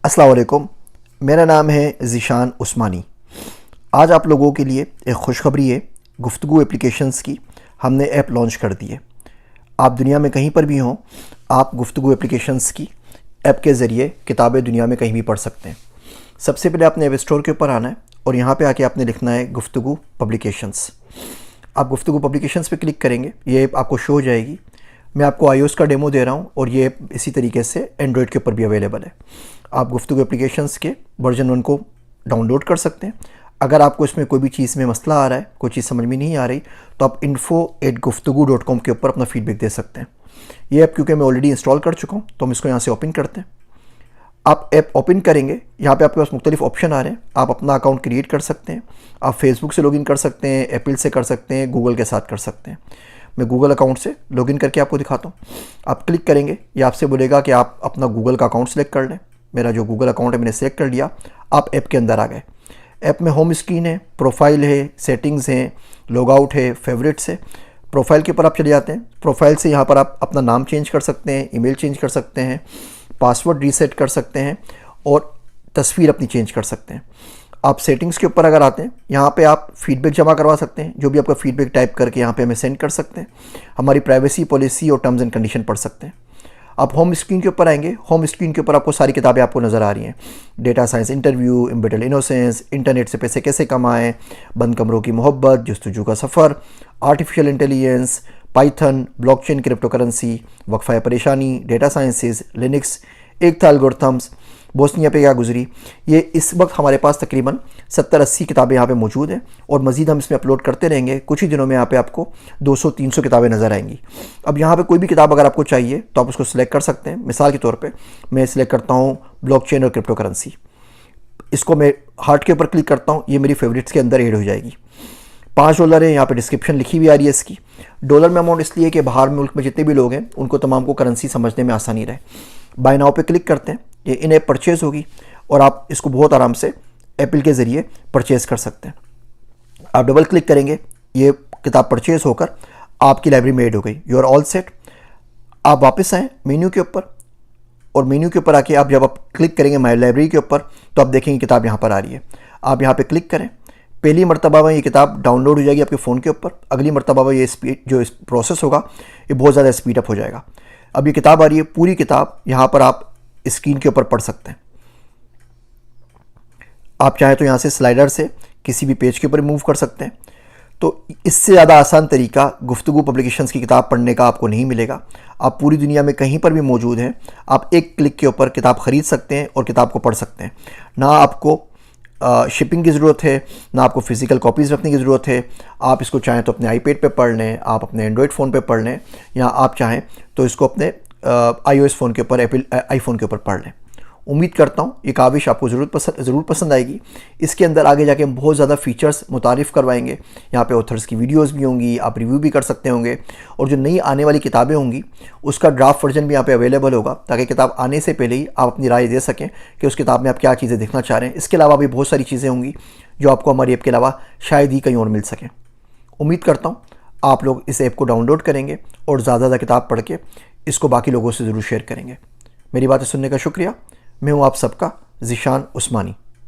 अस्सलाम वालेकुम। मेरा नाम है ज़ीशान उस्मानी। आज आप लोगों के लिए एक खुशखबरी है। गुफ्तगू एप्लीकेशंस की हमने ऐप लॉन्च कर दी है। आप दुनिया में कहीं पर भी हों, आप गुफ्तगू एप्लीकेशंस की ऐप के ज़रिए किताबें दुनिया में कहीं भी पढ़ सकते हैं। सबसे पहले आपने ऐप स्टोर के ऊपर आना है और यहाँ पे आके आपने लिखना है गुफ्तगू पब्लिकेशंस। आप गुफ्तगू पब्लिकेशंस पे क्लिक करेंगे, ये ऐप आपको शो हो जाएगी। मैं आपको iOS का डेमो दे रहा हूँ और ये इसी तरीके से एंड्रॉयड के ऊपर भी अवेलेबल है। आप गुफ्तगू एप्लीकेशंस के वर्जन 1 को डाउनलोड कर सकते हैं। अगर आपको इसमें कोई भी चीज़ में मसला आ रहा है, कोई चीज़ समझ में नहीं आ रही, तो आप info@guftgu.com के ऊपर अपना फीडबैक दे सकते हैं। ये ऐप क्योंकि मैं ऑलरेडी इंस्टॉल कर चुका हूँ, तो हम इसको यहाँ से ओपन करते हैं। आप ऐप ओपन करेंगे, यहाँ पे आपके पास मुख्तलिफ ऑप्शन आ रहे हैं। आप अपना अकाउंट क्रिएट कर सकते हैं। आप फेसबुक से लॉगिन कर सकते हैं, एप्पल से कर सकते हैं, गूगल के साथ कर सकते हैं। मैं गूगल अकाउंट से लॉगिन करके आपको दिखाता हूँ। आप क्लिक करेंगे, ये आपसे बोलेगा कि आप अपना गूगल का अकाउंट सेलेक्ट कर लें। मेरा जो गूगल अकाउंट है मैंने सेलेक्ट कर लिया। आप ऐप के अंदर आ गए। ऐप में होम स्क्रीन है, प्रोफाइल है, सेटिंग्स हैं, लॉग आउट है, फेवरेट्स है। प्रोफाइल के ऊपर आप चले जाते हैं। प्रोफाइल से यहाँ पर आप अपना नाम चेंज कर सकते हैं, ईमेल चेंज कर सकते हैं, पासवर्ड रीसेट कर सकते हैं और तस्वीर अपनी चेंज कर सकते हैं। आप सेटिंग्स के ऊपर अगर आते हैं, यहाँ पे आप फीडबैक जमा करवा सकते हैं। जो भी आपका फीडबैक टाइप करके यहाँ पे हमें सेंड कर सकते हैं। हमारी प्राइवेसी पॉलिसी और टर्म्स एंड कंडीशन पढ़ सकते हैं। आप होम स्क्रीन के ऊपर आएंगे। होम स्क्रीन के ऊपर आपको सारी किताबें आपको नज़र आ रही हैं। Data science interview, embedded innocence, internet से पैसे कैसे कमाएं, बंद कमरों की मोहब्बत, जस्तुजू का सफ़र, artificial intelligence, Python, blockchain, crypto currency, वक्फा परेशानी, डेटा साइंसेज, लिनक्स, एक था एल्गोरिथम्स, बोस्निया पे क्या गुजरी। ये इस वक्त हमारे पास तकरीबन 70-80 किताबें यहाँ पे मौजूद हैं और मज़ीद हम इसमें अपलोड करते रहेंगे। कुछ ही दिनों में यहाँ पे आपको 200-300 किताबें नज़र आएंगी। अब यहाँ पे कोई भी किताब अगर आपको चाहिए तो आप उसको सिलेक्ट कर सकते हैं। मिसाल के तौर पे मैं सिलेक्ट करता हूँ ब्लॉकचेन और क्रिप्टो करेंसी। इसको मैं हार्ट के ऊपर क्लिक करता हूँ, ये मेरी फेवरेट्स के अंदर ऐड हो जाएगी। $5 है, यहाँ पे डिस्क्रिप्शन लिखी हुई आ रही है इसकी। डॉलर में अमाउंट इसलिए कि बाहर मुल्क में जितने भी लोग हैं उनको तमाम को करेंसी समझने में आसानी रहे। बाय नाउ पे क्लिक करते हैं, ये इन ऐप परचेज़ होगी और आप इसको बहुत आराम से एप्पल के ज़रिए परचेज़ कर सकते हैं। आप डबल क्लिक करेंगे, ये किताब परचेज़ होकर आपकी लाइब्रेरी में ऐड हो गई। You are all set. आप वापस आएँ मेन्यू के ऊपर और मेन्यू के ऊपर आके आप जब आप क्लिक करेंगे माई लाइब्रेरी के ऊपर तो आप देखेंगे किताब यहाँ पर आ रही है। आप यहाँ पर क्लिक करें। पहली मरतबा में ये किताब डाउनलोड हो जाएगी आपके फ़ोन के ऊपर। अगली मरतबा में ये स्पीड जो प्रोसेस होगा ये बहुत ज़्यादा स्पीड अप हो जाएगा। अब ये किताब आ रही है, पूरी किताब यहाँ पर आप स्क्रीन के ऊपर पढ़ सकते हैं। आप चाहे तो यहाँ से स्लाइडर से किसी भी पेज के ऊपर मूव कर सकते हैं। तो इससे ज़्यादा आसान तरीका गुफ्तगू पब्लिकेशंस की किताब पढ़ने का आपको नहीं मिलेगा। आप पूरी दुनिया में कहीं पर भी मौजूद हैं, आप एक क्लिक के ऊपर किताब ख़रीद सकते हैं और किताब को पढ़ सकते हैं। ना आपको शिपिंग की ज़रूरत है, ना आपको फ़िज़िकल कॉपीज़ रखने की ज़रूरत है। आप इसको चाहें तो अपने आईपैड पे पढ़ लें, आप अपने एंड्रॉयड फ़ोन पे पढ़ लें, या आप चाहें तो इसको अपने iOS फ़ोन के ऊपर, एप्पल आईफोन के ऊपर पढ़ लें। उम्मीद करता हूँ ये काविश आपको ज़रूर पसंद आएगी। इसके अंदर आगे जाके हम बहुत ज़्यादा फ़ीचर्स मुतारिफ़ करवाएंगे। यहाँ पे ऑथर्स की वीडियोस भी होंगी, आप रिव्यू भी कर सकते होंगे और जो नई आने वाली किताबें होंगी उसका ड्राफ्ट वर्जन भी यहाँ पे अवेलेबल होगा, ताकि किताब आने से पहले ही आप अपनी राय दे सकें कि उस किताब में आप क्या चीज़ें देखना चाह रहे हैं। इसके अलावा भी बहुत सारी चीज़ें होंगी जो आपको हमारी ऐप के अलावा शायद ही कहीं और मिल सकें। उम्मीद करता हूँ आप लोग इस ऐप को डाउनलोड करेंगे और ज़्यादा किताब पढ़ के इसको बाकी लोगों से ज़रूर शेयर करेंगे। मेरी बातें सुनने का शुक्रिया। मैं हूँ आप सबका ज़ीशान उस्मानी।